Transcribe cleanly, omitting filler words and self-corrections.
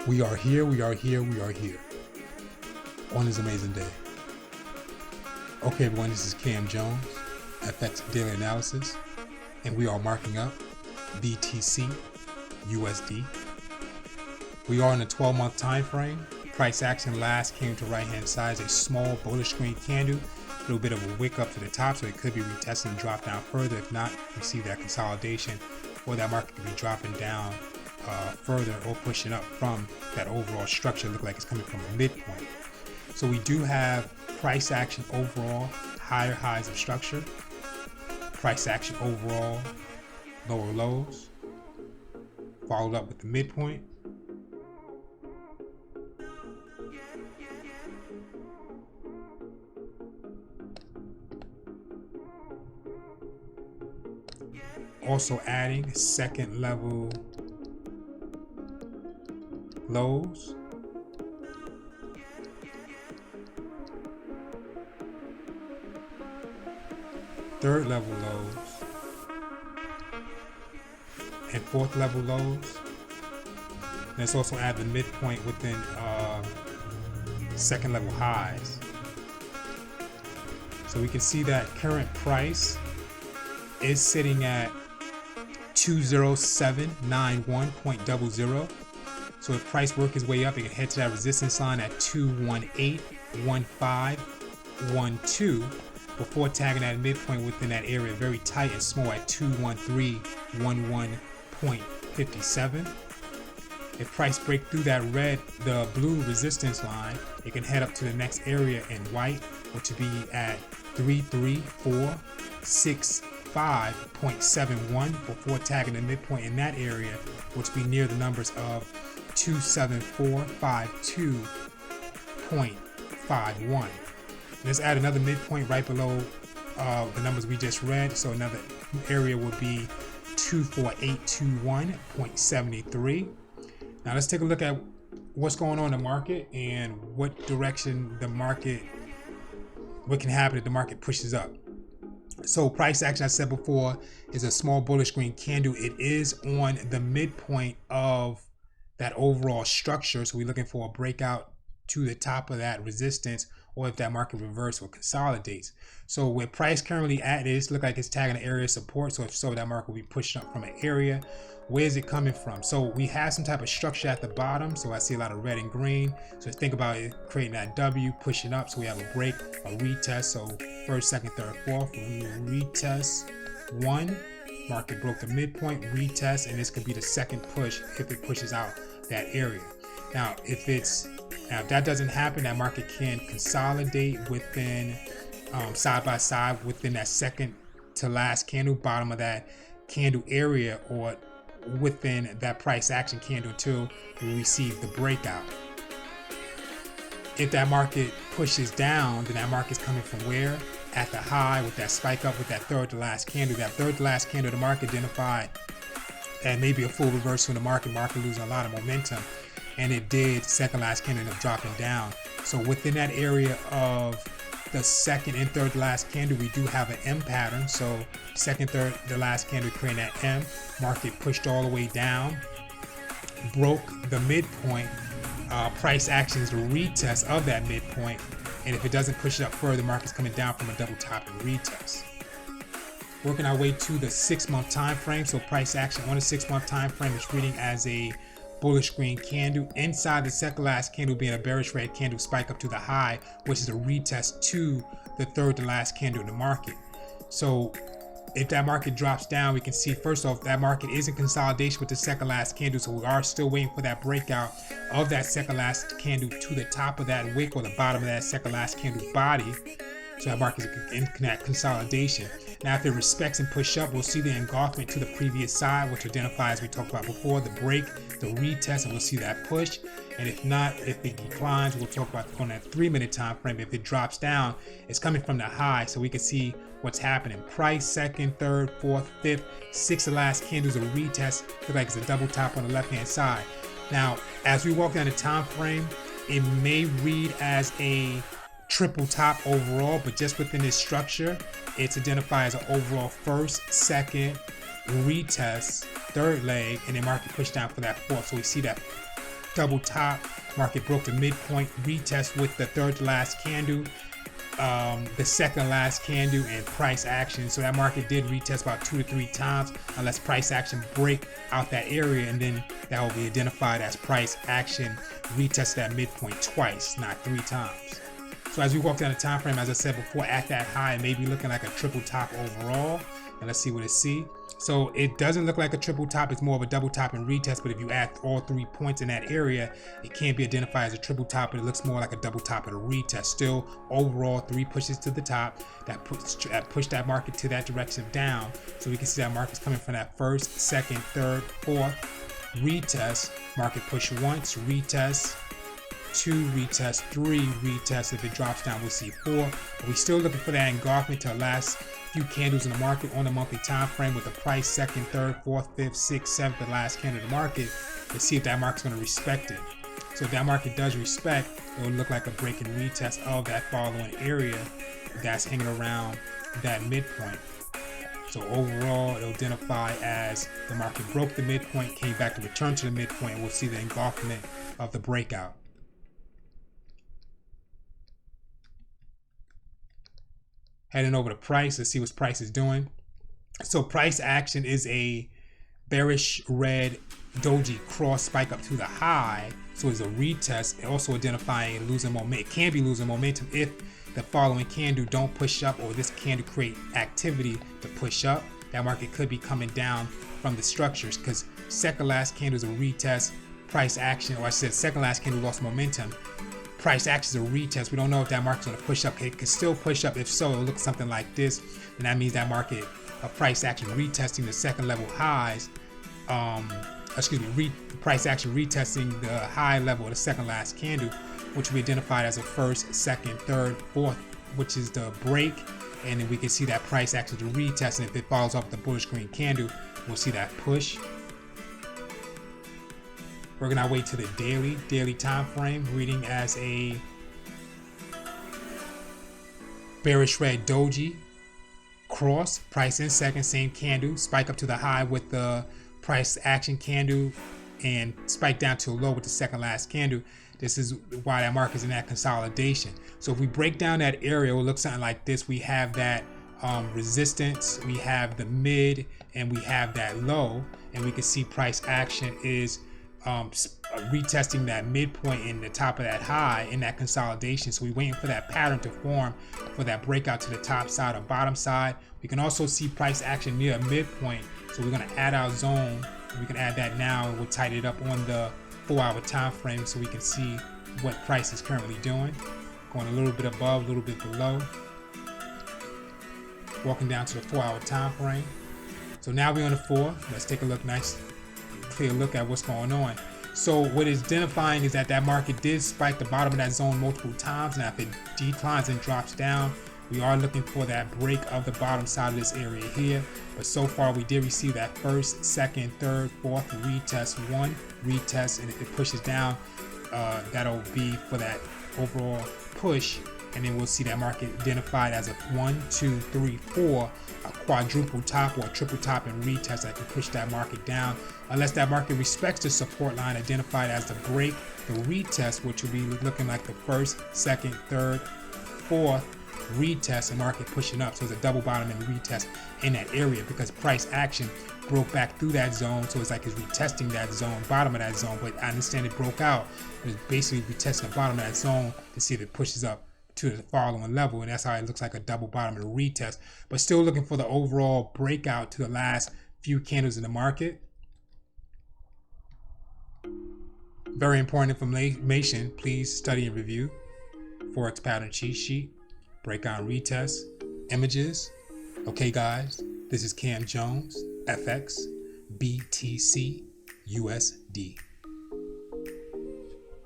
We are here, we are here, we are here on this amazing day. Okay, everyone, this is Cam Jones, FX Daily Analysis, and we are marking up BTC, USD. We are in a 12-month time frame. Price action last came to right-hand side as a small bullish green candle, a little bit of a wick up to the top, so it could be retesting and drop down further. If not, we see that consolidation, or that market could be dropping down further or pushing up from that overall structure. Look like it's coming from a midpoint. So we do have price action overall, higher highs of structure, price action overall, lower lows, followed up with the midpoint. Also adding second level lows, third level lows, and fourth level lows. Let's also add the midpoint within second level highs. So we can see that current price is sitting at 20791.00. So if price work his way up, it can head to that resistance line at 2181512 before tagging that midpoint within that area very tight and small at 21311.57. If price break through that the blue resistance line, it can head up to the next area in white, which would be at 33465.71 before tagging the midpoint in that area, which would be near the numbers of 27452.51. Let's add another midpoint right below the numbers we just read. So another area would be 24821.73. Now let's take a look at what's going on in the market and what direction the market, what can happen if the market pushes up. So price action, I said before, is a small bullish green candle. It is on the midpoint of that overall structure. So we're looking for a breakout to the top of that resistance, or if that market reverses or consolidates. So where price currently at is, look like it's tagging an area of support. So if so, that market will be pushing up from an area. Where is it coming from? So we have some type of structure at the bottom. So I see a lot of red and green. So think about it creating that W, pushing up. So we have a break, a retest. So first, second, third, fourth, we retest one. Market broke the midpoint, retest, and this could be the second push if it pushes out that area. Now, if that doesn't happen, that market can consolidate within side by side within that second to last candle, bottom of that candle area, or within that price action candle until we receive the breakout. If that market pushes down, then that market's coming from where? At the high with that spike up with that third to last candle. That third to last candle, the market identified that maybe a full reversal in the market losing a lot of momentum. And it did. Second last candle ended up dropping down. So within that area of the second and third to last candle, we do have an M pattern. So second, third, the last candle creating that M. Market pushed all the way down, broke the midpoint. Price action is a retest of that midpoint. And if it doesn't push it up further, the market's coming down from a double top and retest. Working our way to the 6-month time frame. So price action on the 6-month time frame is reading as a bullish green candle. Inside the second last candle being a bearish red candle spike up to the high, which is a retest to the third to last candle in the market. So if that market drops down, we can see first off that market is in consolidation with the second last candle. So we are still waiting for that breakout of that second last candle to the top of that wick or the bottom of that second last candle body. So that market is in that consolidation. Now, if it respects and push up, we'll see the engulfment to the previous side, which identifies, we talked about before, the break, the retest, and we'll see that push. And if not, if it declines, we'll talk about on that 3-minute time frame. If it drops down, it's coming from the high, so we can see what's happening. Price, second, third, fourth, fifth, 6 of the last candles, a retest. Look like it's a double top on the left-hand side. Now, as we walk down the time frame, it may read as a triple top overall, but just within this structure, it's identified as an overall first, second, retest, third leg, and then market push down for that fourth. So we see that double top. Market broke the midpoint, retest with the third to last candle, the second last candle, and price action. So that market did retest about 2 to 3 times unless price action break out that area, and then that will be identified as price action retest that midpoint twice, not 3 times. So as we walk down the time frame, as I said before, at that high, it may be looking like a triple top overall. And let's see what it see. So it doesn't look like a triple top, it's more of a double top and retest, but if you add all 3 points in that area, it can't be identified as a triple top, but it looks more like a double top and a retest. Still, overall, 3 pushes to the top that push that market to that direction down. So we can see that market's coming from that first, second, third, fourth retest. Market push once, retest, 2 retest, 3 retest. If it drops down, we'll see 4. But we're still looking for that engulfment to the last few candles in the market on the monthly time frame with the price second, third, fourth, fifth, sixth, seventh, the last candle in the market, to see if that market's going to respect it. So if that market does respect, it will look like a break and retest of that following area that's hanging around that midpoint. So overall, it'll identify as the market broke the midpoint, came back to return to the midpoint, and we'll see the engulfment of the breakout. Heading over to price, let's see what price is doing. So price action is a bearish red doji cross spike up to the high. So it's a retest, also identifying losing momentum. It can be losing momentum if the following candle don't push up, or this candle create activity to push up. That market could be coming down from the structures, because second last candle is a retest. Price action, or I said second last candle lost momentum. Price action is a retest. We don't know if that market's going to push up. It could still push up. If so, it'll look something like this, and that means that market price action retesting the second level highs. Price action retesting the high level of the second last candle, which will be identified as a first, second, third, fourth, which is the break. And then we can see that price action to retest, and if it follows up the bullish green candle, we'll see that push. We're gonna wait to the daily time frame, reading as a bearish red doji cross, price in second, same candle, spike up to the high with the price action candle, and spike down to a low with the second last candle. This is why that market is in that consolidation. So if we break down that area, it will look something like this. We have that resistance, we have the mid, and we have that low, and we can see price action is retesting that midpoint in the top of that high in that consolidation. So we're waiting for that pattern to form for that breakout to the top side or bottom side. We can also see price action near a midpoint. So we're going to add our zone. We can add that now, and we'll tighten it up on the 4-hour time frame so we can see what price is currently doing. Going a little bit above, a little bit below. Walking down to the 4-hour time frame. So now we're on the 4. Let's take a look, nice clear look at what's going on. So what it's identifying is that market did spike the bottom of that zone multiple times. Now if it declines and drops down, we are looking for that break of the bottom side of this area here. But so far we did receive that first, second, third, fourth retest, 1 retest, and if it pushes down, that'll be for that overall push. And then we'll see that market identified as a 1, 2, 3, 4, a quadruple top or a triple top and retest that can push that market down, unless that market respects the support line identified as the break, the retest, which will be looking like the first, second, third, fourth retest, and market pushing up. So it's a double bottom and retest in that area, because price action broke back through that zone. So it's like it's retesting that zone, bottom of that zone. But I understand it broke out. It's basically retesting the bottom of that zone to see if it pushes up to the following level, and that's how it looks like a double bottom and a retest. But still looking for the overall breakout to the last few candles in the market. Very important information. Please study and review. Forex pattern cheat sheet, breakout and retest, images. Okay guys, this is Cam Jones, FX, BTC, USD.